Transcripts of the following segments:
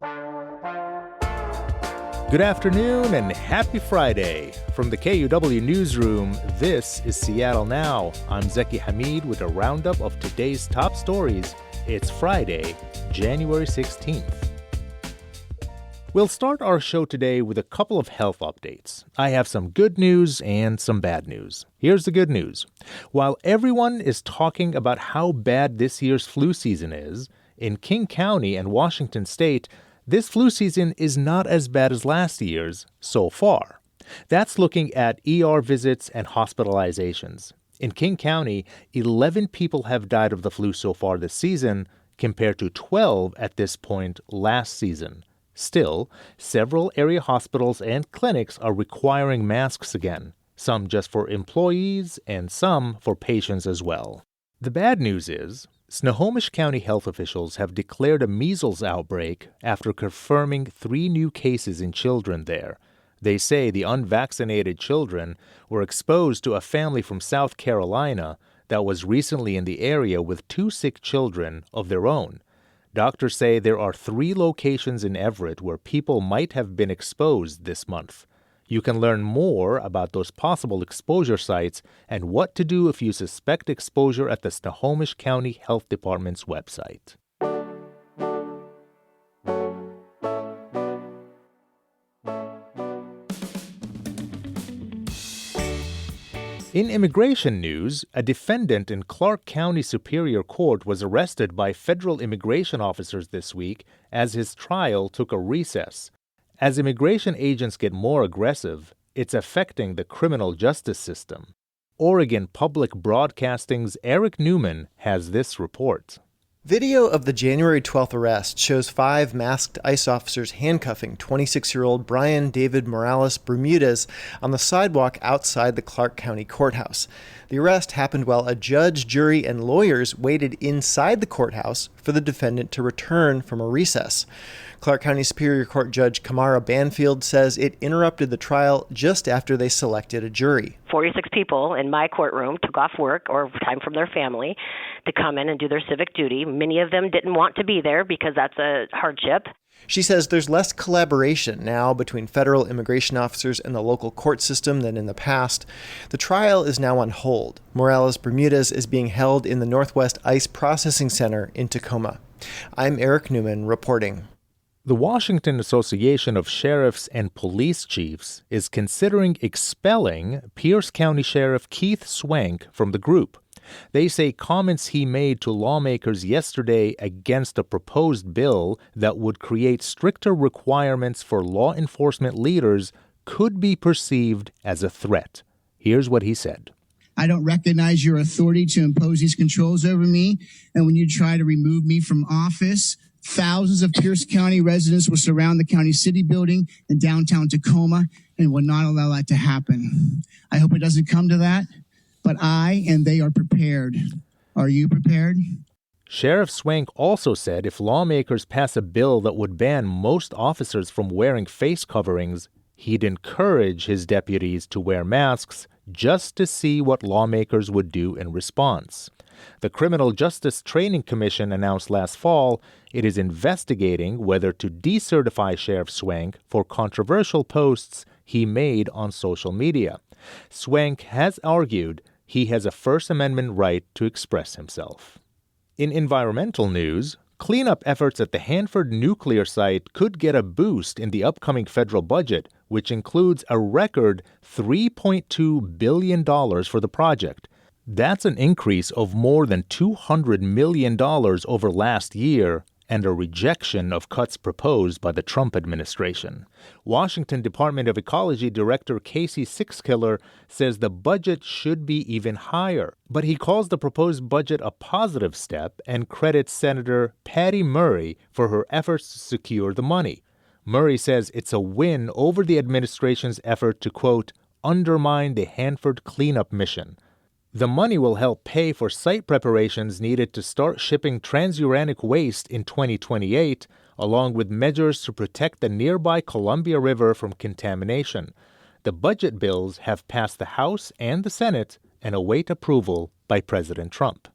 Good afternoon and happy Friday. From the KUOW newsroom, this is Seattle Now. I'm Zaki Hamid with a roundup of today's top stories. It's Friday, January 16th. We'll start our show today with a couple of health updates. I have some good news and some bad news. Here's the good news. While everyone is talking about how bad this year's flu season is, in King County and Washington State, this flu season is not as bad as last year's so far. That's looking at ER visits and hospitalizations. In King County, 11 people have died of the flu so far this season, compared to 12 at this point last season. Still, several area hospitals and clinics are requiring masks again, some just for employees and some for patients as well. The bad news is, Snohomish County health officials have declared a measles outbreak after confirming 3 new cases in children there. They say the unvaccinated children were exposed to a family from South Carolina that was recently in the area with 2 sick children of their own. Doctors say there are 3 locations in Everett where people might have been exposed this month. You can learn more about those possible exposure sites and what to do if you suspect exposure at the Snohomish County Health Department's website. In immigration news, a defendant in Clark County Superior Court was arrested by federal immigration officers this week as his trial took a recess. As immigration agents get more aggressive, it's affecting the criminal justice system. Oregon Public Broadcasting's Eric Newman has this report. Video of the January 12th arrest shows 5 masked ICE officers handcuffing 26-year-old Brian David Morales Bermudez on the sidewalk outside the Clark County Courthouse. The arrest happened while a judge, jury, and lawyers waited inside the courthouse for the defendant to return from a recess. Clark County Superior Court Judge Kamara Banfield says it interrupted the trial just after they selected a jury. 46 people in my courtroom took off work or time from their family to come in and do their civic duty. Many of them didn't want to be there because that's a hardship. She says there's less collaboration now between federal immigration officers and the local court system than in the past. The trial is now on hold. Morales Bermudez is being held in the Northwest ICE Processing Center in Tacoma. I'm Eric Newman reporting. The Washington Association of Sheriffs and Police Chiefs is considering expelling Pierce County Sheriff Keith Swank from the group. They say comments he made to lawmakers yesterday against a proposed bill that would create stricter requirements for law enforcement leaders could be perceived as a threat. Here's what he said. I don't recognize your authority to impose these controls over me, and when you try to remove me from office, thousands of Pierce County residents will surround the county city building in downtown Tacoma and will not allow that to happen. I hope it doesn't come to that, but I and they are prepared. Are you prepared? Sheriff Swank also said if lawmakers pass a bill that would ban most officers from wearing face coverings, he'd encourage his deputies to wear masks just to see what lawmakers would do in response. The Criminal Justice Training Commission announced last fall it is investigating whether to decertify Sheriff Swank for controversial posts he made on social media. Swank has argued he has a First Amendment right to express himself. In environmental news, cleanup efforts at the Hanford Nuclear Site could get a boost in the upcoming federal budget, which includes a record $3.2 billion for the project. That's an increase of more than $200 million over last year and a rejection of cuts proposed by the Trump administration. Washington Department of Ecology Director Casey Sixkiller says the budget should be even higher, but he calls the proposed budget a positive step and credits Senator Patty Murray for her efforts to secure the money. Murray says it's a win over the administration's effort to, quote, undermine the Hanford cleanup mission. The money will help pay for site preparations needed to start shipping transuranic waste in 2028, along with measures to protect the nearby Columbia River from contamination. The budget bills have passed the House and the Senate and await approval by President Trump.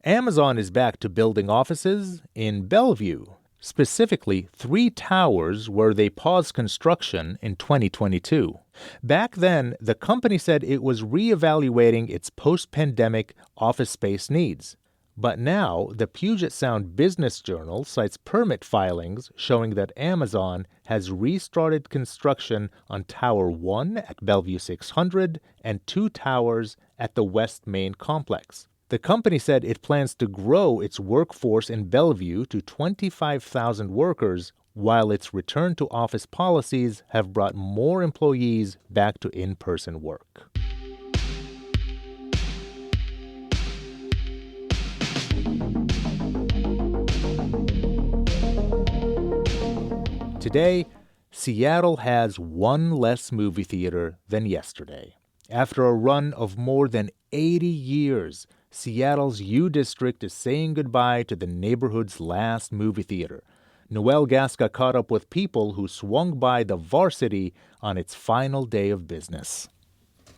Amazon is back to building offices in Bellevue. specifically 3 towers where they paused construction in 2022. Back then, the company said it was reevaluating its post-pandemic office space needs. But now, the Puget Sound Business Journal cites permit filings showing that Amazon has restarted construction on Tower 1 at Bellevue 600 and 2 towers at the West Main complex. The company said it plans to grow its workforce in Bellevue to 25,000 workers, while its return-to-office policies have brought more employees back to in-person work. Today, Seattle has one less movie theater than yesterday. After a run of more than 80 years, Seattle's U District is saying goodbye to the neighborhood's last movie theater. Noel Gasca caught up with people who swung by the Varsity on its final day of business.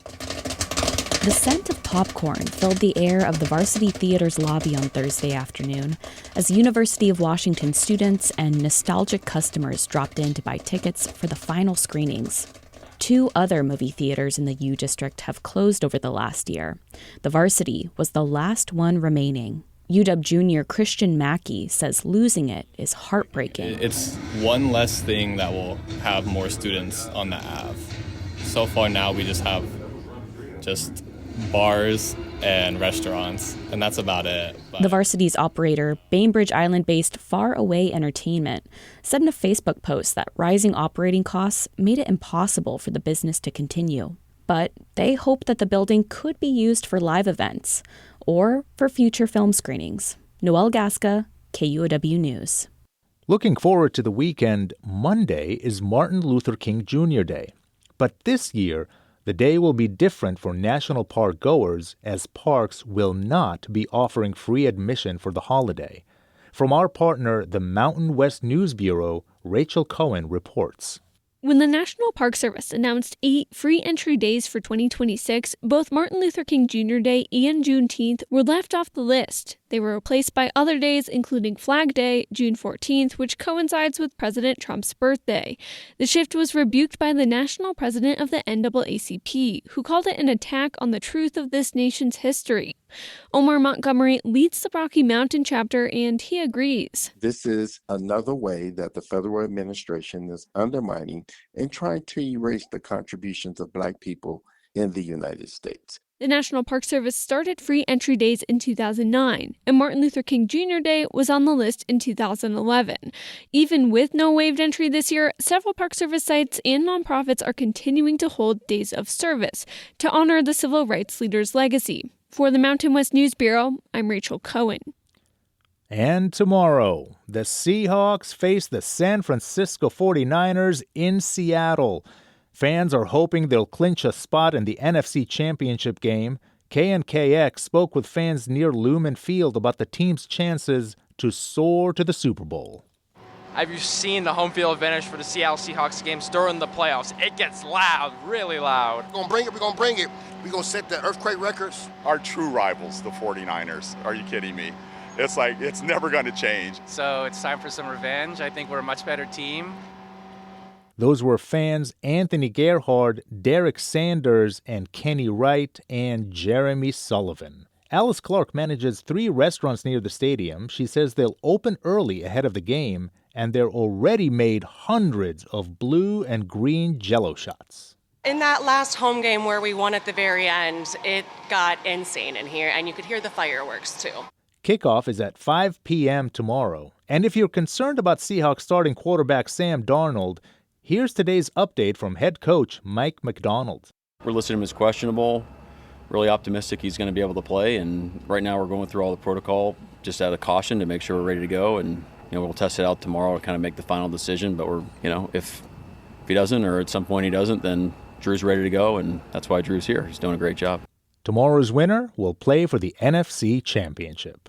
The scent of popcorn filled the air of the Varsity Theater's lobby on Thursday afternoon as University of Washington students and nostalgic customers dropped in to buy tickets for the final screenings. 2 other movie theaters in the U District have closed over the last year. The Varsity was the last one remaining. UW junior Christian Mackey says losing it is heartbreaking. It's one less thing that will have more students on the Ave. So far now we just have bars and restaurants, and that's about it. But the Varsity's operator, Bainbridge Island-based Far Away Entertainment, said in a Facebook post that rising operating costs made it impossible for the business to continue. But they hope that the building could be used for live events or for future film screenings. Noel Gasca, KUOW News. Looking forward to the weekend, Monday is Martin Luther King Jr. Day. But this year, the day will be different for national park goers, as parks will not be offering free admission for the holiday. From our partner, the Mountain West News Bureau, Rachel Cohen reports. When the National Park Service announced 8 free entry days for 2026, both Martin Luther King Jr. Day and Juneteenth were left off the list. They were replaced by other days, including Flag Day, June 14th, which coincides with President Trump's birthday. The shift was rebuked by the national president of the NAACP, who called it an attack on the truth of this nation's history. Omar Montgomery leads the Rocky Mountain chapter, and he agrees. This is another way that the federal administration is undermining and trying to erase the contributions of Black people in the United States. The National Park Service started free entry days in 2009, and Martin Luther King Jr. Day was on the list in 2011. Even with no waived entry this year, several Park Service sites and nonprofits are continuing to hold days of service to honor the civil rights leader's legacy. For the Mountain West News Bureau, I'm Rachel Cohen. And tomorrow, the Seahawks face the San Francisco 49ers in Seattle. Fans are hoping they'll clinch a spot in the NFC Championship game. KNKX spoke with fans near Lumen Field about the team's chances to soar to the Super Bowl. Have you seen the home field advantage for the Seattle Seahawks games during the playoffs? It gets loud, really loud. We're going to bring it. We're going to set the earthquake records. Our true rivals, the 49ers. Are you kidding me? It's like, it's never going to change. So it's time for some revenge. I think we're a much better team. Those were fans Anthony Gerhard, Derek Sanders, and Kenny Wright, and Jeremy Sullivan. Alice Clark manages 3 restaurants near the stadium. She says they'll open early ahead of the game, and they're already made hundreds of blue and green Jell-O shots. In that last home game where we won at the very end, it got insane in here, and you could hear the fireworks too. Kickoff is at 5 p.m. tomorrow. And if you're concerned about Seahawks starting quarterback Sam Darnold, here's today's update from head coach Mike McDonald. We're listing him as questionable. Really optimistic he's going to be able to play. And right now we're going through all the protocol just out of caution to make sure we're ready to go. And we'll test it out tomorrow to kind of make the final decision. But we're, if he doesn't, or at some point he doesn't, then Drew's ready to go. And that's why Drew's here. He's doing a great job. Tomorrow's winner will play for the NFC Championship.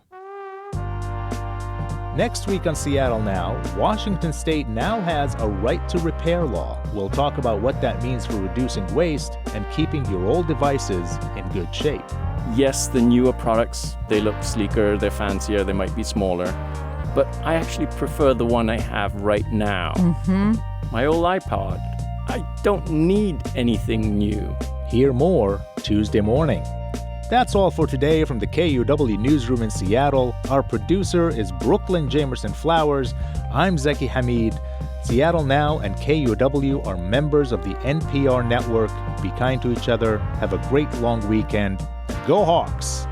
Next week on Seattle Now, Washington State now has a right to repair law. We'll talk about what that means for reducing waste and keeping your old devices in good shape. Yes, the newer products, they look sleeker, they're fancier, they might be smaller, but I actually prefer the one I have right now. My old iPod. I don't need anything new. Hear more Tuesday morning. That's all for today from the KUOW Newsroom in Seattle. Our producer is Brooklyn Jamerson Flowers. I'm Zaki Hamid. Seattle Now and KUOW are members of the NPR network. Be kind to each other. Have a great long weekend. Go Hawks!